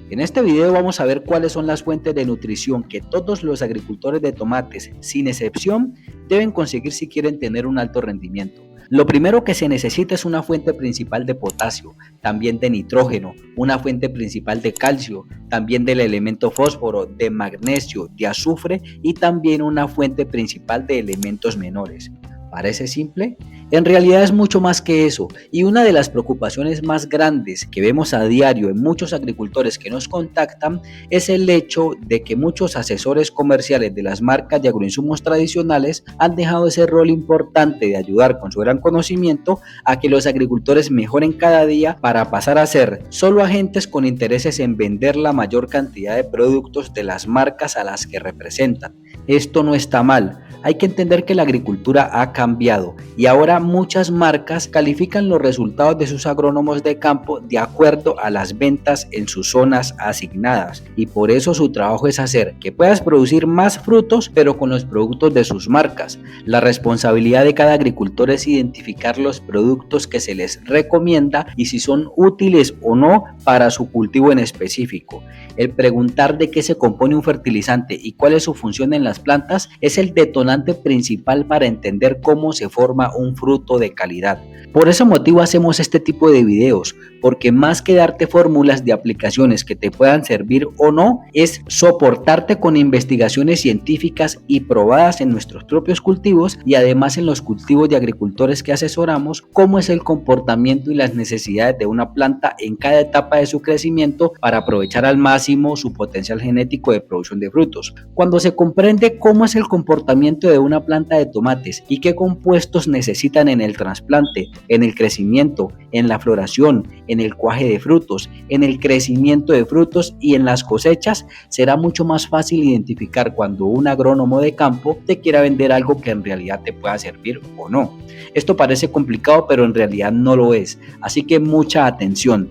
En este video vamos a ver cuáles son las fuentes de nutrición que todos los agricultores de tomates, sin excepción, deben conseguir si quieren tener un alto rendimiento. Lo primero que se necesita es una fuente principal de potasio, también de nitrógeno, una fuente principal de calcio, también del elemento fósforo, de magnesio, de azufre y también una fuente principal de elementos menores. ¿Parece simple? En realidad es mucho más que eso, y una de las preocupaciones más grandes que vemos a diario en muchos agricultores que nos contactan es el hecho de que muchos asesores comerciales de las marcas de agroinsumos tradicionales han dejado ese rol importante de ayudar con su gran conocimiento a que los agricultores mejoren cada día para pasar a ser solo agentes con intereses en vender la mayor cantidad de productos de las marcas a las que representan. Esto no está mal. Hay que entender que la agricultura ha cambiado y ahora muchas marcas califican los resultados de sus agrónomos de campo de acuerdo a las ventas en sus zonas asignadas, y por eso su trabajo es hacer que puedas producir más frutos pero con los productos de sus marcas. La responsabilidad de cada agricultor es identificar los productos que se les recomienda y si son útiles o no para su cultivo en específico. El preguntar de qué se compone un fertilizante y cuál es su función en las plantas es el detonante principal para entender cómo se forma un fruto de calidad. Por ese motivo hacemos este tipo de videos, porque más que darte fórmulas de aplicaciones que te puedan servir o no, es soportarte con investigaciones científicas y probadas en nuestros propios cultivos y además en los cultivos de agricultores que asesoramos, cómo es el comportamiento y las necesidades de una planta en cada etapa de su crecimiento para aprovechar al máximo su potencial genético de producción de frutos. Cuando se comprende cómo es el comportamiento de una planta de tomates y qué compuestos necesitan en el trasplante, en el crecimiento, en la floración, en el cuaje de frutos, en el crecimiento de frutos y en las cosechas, será mucho más fácil identificar cuando un agrónomo de campo te quiera vender algo que en realidad te pueda servir o no. Esto parece complicado, pero en realidad no lo es, así que mucha atención.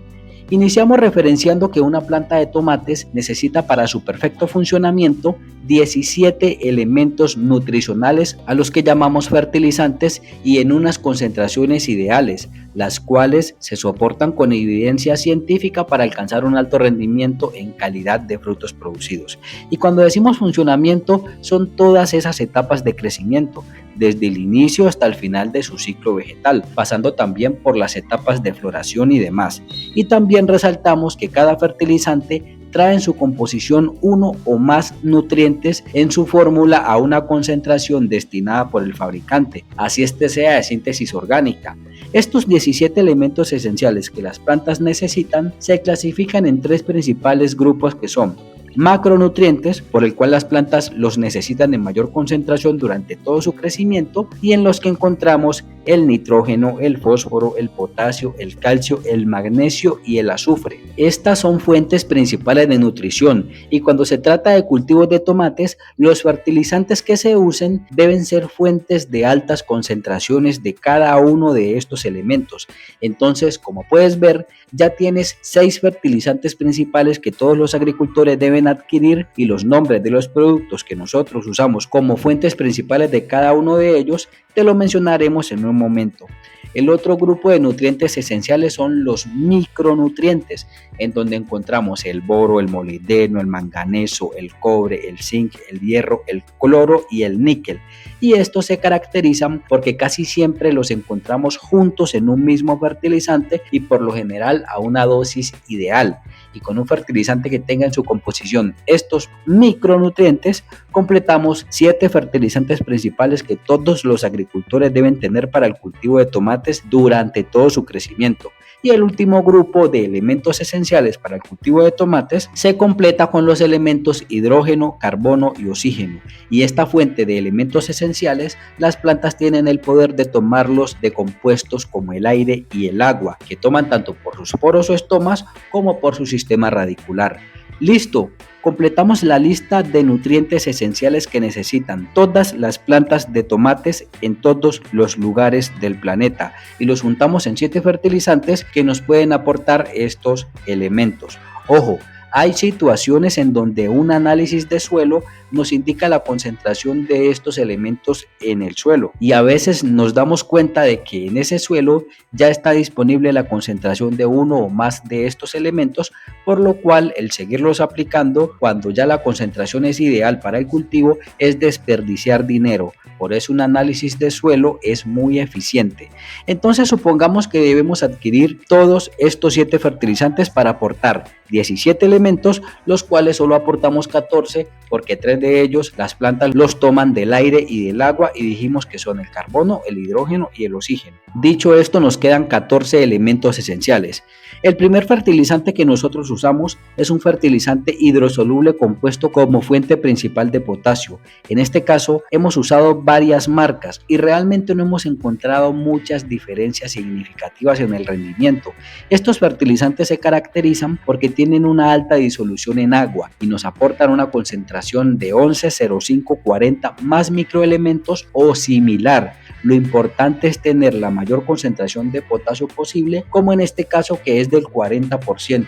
Iniciamos referenciando que una planta de tomates necesita para su perfecto funcionamiento 17 elementos nutricionales a los que llamamos fertilizantes y en unas concentraciones ideales, las cuales se soportan con evidencia científica para alcanzar un alto rendimiento en calidad de frutos producidos. Y cuando decimos funcionamiento, son todas esas etapas de crecimiento, desde el inicio hasta el final de su ciclo vegetal, pasando también por las etapas de floración y demás. Y también resaltamos que cada fertilizante trae en su composición uno o más nutrientes en su fórmula a una concentración destinada por el fabricante, así este sea de síntesis orgánica. Estos 17 elementos esenciales que las plantas necesitan se clasifican en tres principales grupos que son macronutrientes, por el cual las plantas los necesitan en mayor concentración durante todo su crecimiento y en los que encontramos el nitrógeno, el fósforo, el potasio, el calcio, el magnesio y el azufre. Estas son fuentes principales de nutrición y cuando se trata de cultivos de tomates, los fertilizantes que se usen deben ser fuentes de altas concentraciones de cada uno de estos elementos. Entonces, como puedes ver, ya tienes 6 fertilizantes principales que todos los agricultores deben adquirir y los nombres de los productos que nosotros usamos como fuentes principales de cada uno de ellos te lo mencionaremos en un momento. El otro grupo de nutrientes esenciales son los micronutrientes, en donde encontramos el boro, el molibdeno, el manganeso, el cobre, el zinc, el hierro, el cloro y el níquel. Y estos se caracterizan porque casi siempre los encontramos juntos en un mismo fertilizante y por lo general a una dosis ideal. Y con un fertilizante que tenga en su composición estos micronutrientes, completamos 7 fertilizantes principales que todos los agricultores deben tener para el cultivo de tomates durante todo su crecimiento. Y el último grupo de elementos esenciales para el cultivo de tomates se completa con los elementos hidrógeno, carbono y oxígeno. Y esta fuente de elementos esenciales, las plantas tienen el poder de tomarlos de compuestos como el aire y el agua, que toman tanto por sus poros o estomas como por su sistema radicular. ¡Listo! Completamos la lista de nutrientes esenciales que necesitan todas las plantas de tomates en todos los lugares del planeta y los juntamos en 7 fertilizantes que nos pueden aportar estos elementos. Ojo, hay situaciones en donde un análisis de suelo nos indica la concentración de estos elementos en el suelo y a veces nos damos cuenta de que en ese suelo ya está disponible la concentración de uno o más de estos elementos, por lo cual el seguirlos aplicando cuando ya la concentración es ideal para el cultivo es desperdiciar dinero. Por eso un análisis de suelo es muy eficiente. Entonces supongamos que debemos adquirir todos estos 7 fertilizantes para aportar 17 elementos, los cuales solo aportamos 14 porque 3 de ellos las plantas los toman del aire y del agua y dijimos que son el carbono, el hidrógeno y el oxígeno. Dicho esto, nos quedan 14 elementos esenciales. El primer fertilizante que nosotros usamos es un fertilizante hidrosoluble compuesto como fuente principal de potasio. En este caso hemos usado varias marcas y realmente no hemos encontrado muchas diferencias significativas en el rendimiento. Estos fertilizantes se caracterizan porque tienen una alta disolución en agua y nos aportan una concentración de 11,0540 más microelementos o similar. Lo importante es tener la mayor concentración de potasio posible, como en este caso que es del 40%.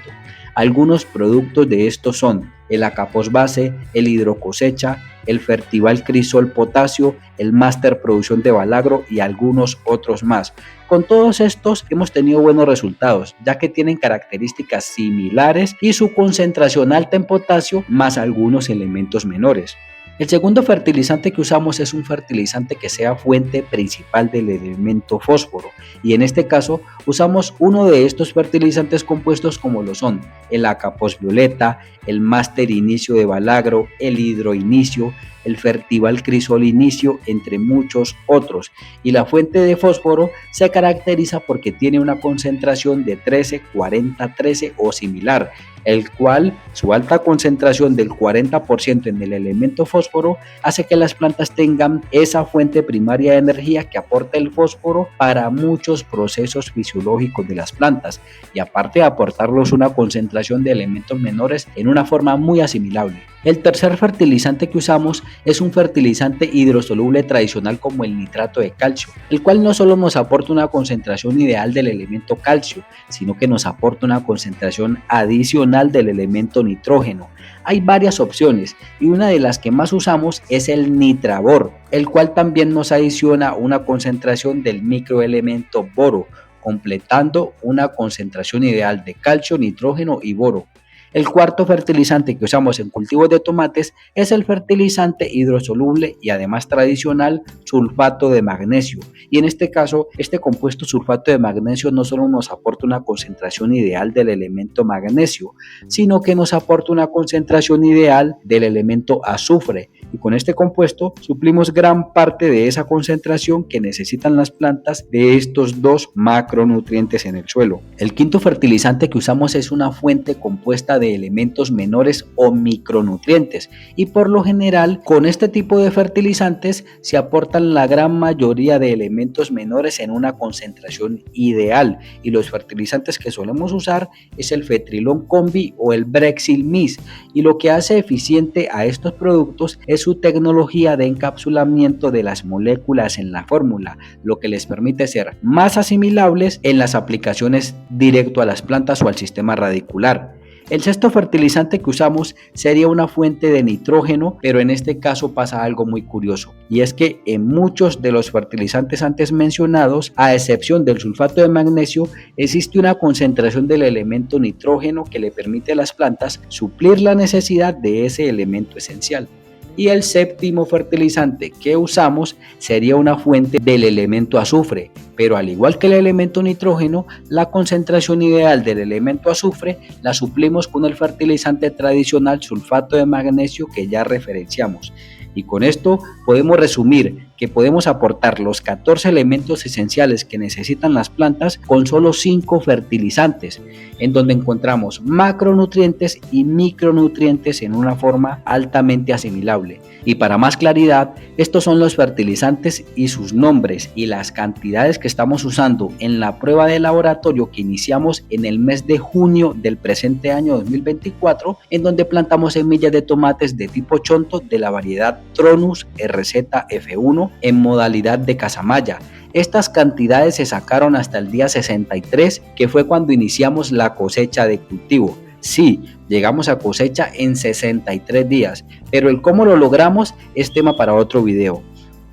Algunos productos de estos son el Acapos Base, el Hidrocosecha, el Fertival Crisol Potasio, el Master Producción de Valagro y algunos otros más. Con todos estos hemos tenido buenos resultados, ya que tienen características similares y su concentración alta en potasio más algunos elementos menores. El segundo fertilizante que usamos es un fertilizante que sea fuente principal del elemento fósforo y en este caso usamos uno de estos fertilizantes compuestos como lo son el Acapos Violeta, el Master Inicio de Valagro, el Hidroinicio, el Fertival Crisol Inicio, entre muchos otros. Y la fuente de fósforo se caracteriza porque tiene una concentración de 13, 40, 13 o similar, el cual su alta concentración del 40% en el elemento fósforo hace que las plantas tengan esa fuente primaria de energía que aporta el fósforo para muchos procesos fisiológicos de las plantas y aparte de aportarlos una concentración de elementos menores en una forma muy asimilable. El tercer fertilizante que usamos es un fertilizante hidrosoluble tradicional como el nitrato de calcio, el cual no solo nos aporta una concentración ideal del elemento calcio, sino que nos aporta una concentración adicional del elemento nitrógeno. Hay varias opciones y una de las que más usamos es el Nitrabor, el cual también nos adiciona una concentración del microelemento boro, completando una concentración ideal de calcio, nitrógeno y boro. El cuarto fertilizante que usamos en cultivos de tomates es el fertilizante hidrosoluble y además tradicional sulfato de magnesio. Y en este caso, este compuesto sulfato de magnesio no solo nos aporta una concentración ideal del elemento magnesio, sino que nos aporta una concentración ideal del elemento azufre. Y con este compuesto suplimos gran parte de esa concentración que necesitan las plantas de estos dos macronutrientes en el suelo. El quinto fertilizante que usamos es una fuente compuesta de elementos menores o micronutrientes y por lo general con este tipo de fertilizantes se aportan la gran mayoría de elementos menores en una concentración ideal y los fertilizantes que solemos usar es el Fetrilon Combi o el Brexil Mis y lo que hace eficiente a estos productos es su tecnología de encapsulamiento de las moléculas en la fórmula, lo que les permite ser más asimilables en las aplicaciones directo a las plantas o al sistema radicular. El sexto fertilizante que usamos sería una fuente de nitrógeno, pero en este caso pasa algo muy curioso, y es que en muchos de los fertilizantes antes mencionados, a excepción del sulfato de magnesio, existe una concentración del elemento nitrógeno que le permite a las plantas suplir la necesidad de ese elemento esencial. Y el séptimo fertilizante que usamos sería una fuente del elemento azufre, pero al igual que el elemento nitrógeno, la concentración ideal del elemento azufre la suplimos con el fertilizante tradicional sulfato de magnesio que ya referenciamos. Y con esto podemos resumir que podemos aportar los 14 elementos esenciales que necesitan las plantas con solo 5 fertilizantes, en donde encontramos macronutrientes y micronutrientes en una forma altamente asimilable. Y para más claridad, estos son los fertilizantes y sus nombres y las cantidades que estamos usando en la prueba de laboratorio que iniciamos en el mes de junio del presente año 2024, en donde plantamos semillas de tomates de tipo chonto de la variedad Tronus RZ-F1 en modalidad de casamaya. Estas cantidades se sacaron hasta el día 63, que fue cuando iniciamos la cosecha de cultivo. Sí, llegamos a cosecha en 63 días, pero el cómo lo logramos es tema para otro video.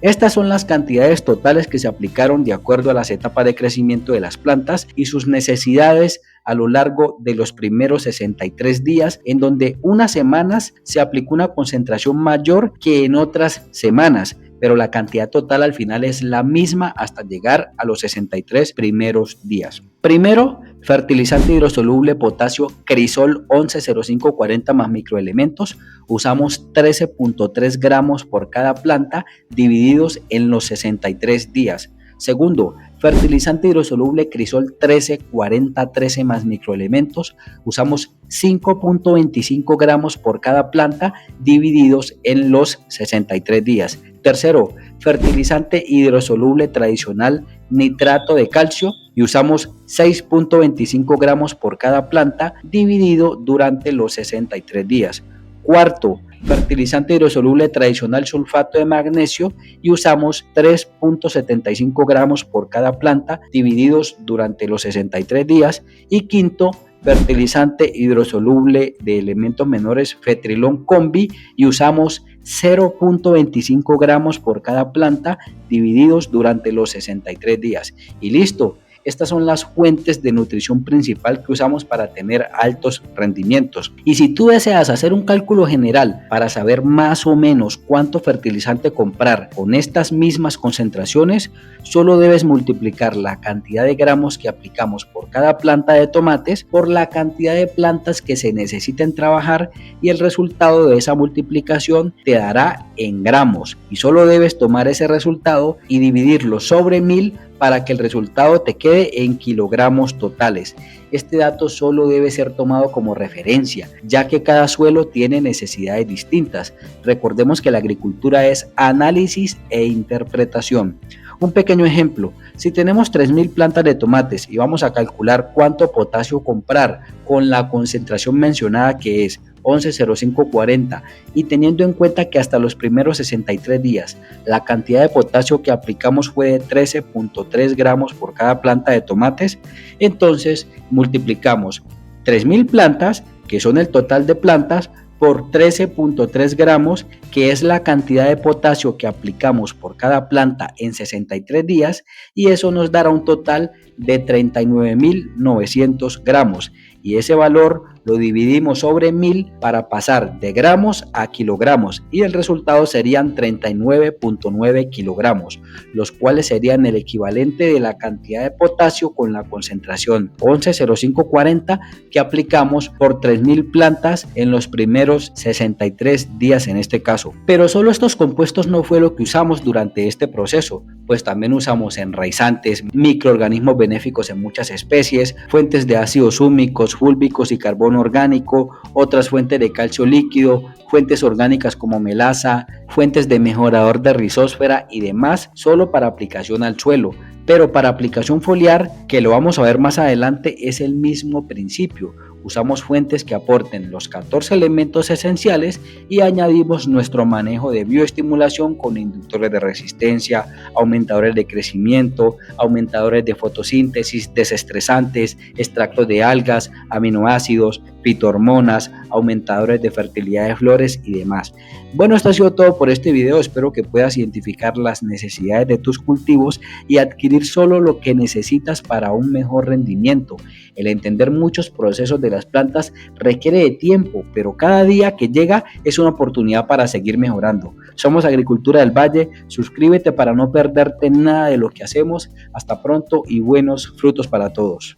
Estas son las cantidades totales que se aplicaron de acuerdo a las etapas de crecimiento de las plantas y sus necesidades a lo largo de los primeros 63 días, en donde unas semanas se aplicó una concentración mayor que en otras semanas, pero la cantidad total al final es la misma hasta llegar a los 63 primeros días. Primero, fertilizante hidrosoluble potasio Crisol 110540 más microelementos. Usamos 13.3 gramos por cada planta divididos en los 63 días. Segundo, fertilizante hidrosoluble Crisol 134013 más microelementos. Usamos 5.25 gramos por cada planta divididos en los 63 días. Tercero, fertilizante hidrosoluble tradicional nitrato de calcio y usamos 6.25 gramos por cada planta dividido durante los 63 días. Cuarto, fertilizante hidrosoluble tradicional sulfato de magnesio y usamos 3.75 gramos por cada planta divididos durante los 63 días. Y quinto, fertilizante hidrosoluble de elementos menores Fetrilon Combi y usamos 0.25 gramos por cada planta divididos durante los 63 días. Y listo. Estas son las fuentes de nutrición principal que usamos para tener altos rendimientos. Y si tú deseas hacer un cálculo general para saber más o menos cuánto fertilizante comprar con estas mismas concentraciones, solo debes multiplicar la cantidad de gramos que aplicamos por cada planta de tomates por la cantidad de plantas que se necesiten trabajar y el resultado de esa multiplicación te dará en gramos. Y solo debes tomar ese resultado y dividirlo sobre 1000 para que el resultado te quede en kilogramos totales. Este dato solo debe ser tomado como referencia, ya que cada suelo tiene necesidades distintas. Recordemos que la agricultura es análisis e interpretación. Un pequeño ejemplo, si tenemos 3000 plantas de tomates y vamos a calcular cuánto potasio comprar con la concentración mencionada que es 110540 y teniendo en cuenta que hasta los primeros 63 días la cantidad de potasio que aplicamos fue de 13.3 gramos por cada planta de tomates, entonces multiplicamos 3000 plantas, que son el total de plantas, por 13.3 gramos, que es la cantidad de potasio que aplicamos por cada planta en 63 días, y eso nos dará un total de 39.900 gramos. Y ese valor lo dividimos sobre 1000 para pasar de gramos a kilogramos y el resultado serían 39.9 kilogramos, los cuales serían el equivalente de la cantidad de potasio con la concentración 110540 que aplicamos por 3000 plantas en los primeros 63 días en este caso. Pero solo estos compuestos no fue lo que usamos durante este proceso, pues también usamos enraizantes, microorganismos benéficos en muchas especies, fuentes de ácidos húmicos, fúlbicos y carbono orgánico, otras fuentes de calcio líquido, fuentes orgánicas como melaza, fuentes de mejorador de rizósfera y demás, solo para aplicación al suelo. Pero para aplicación foliar, que lo vamos a ver más adelante, es el mismo principio. Usamos fuentes que aporten los 14 elementos esenciales y añadimos nuestro manejo de bioestimulación con inductores de resistencia, aumentadores de crecimiento, aumentadores de fotosíntesis, desestresantes, extractos de algas, aminoácidos, fitohormonas, aumentadores de fertilidad de flores y demás. Bueno, esto ha sido todo por este video. Espero que puedas identificar las necesidades de tus cultivos y adquirir solo lo que necesitas para un mejor rendimiento. El entender muchos procesos de las plantas requiere de tiempo, pero cada día que llega es una oportunidad para seguir mejorando. Somos Agricultura del Valle. Suscríbete para no perderte nada de lo que hacemos. Hasta pronto y buenos frutos para todos.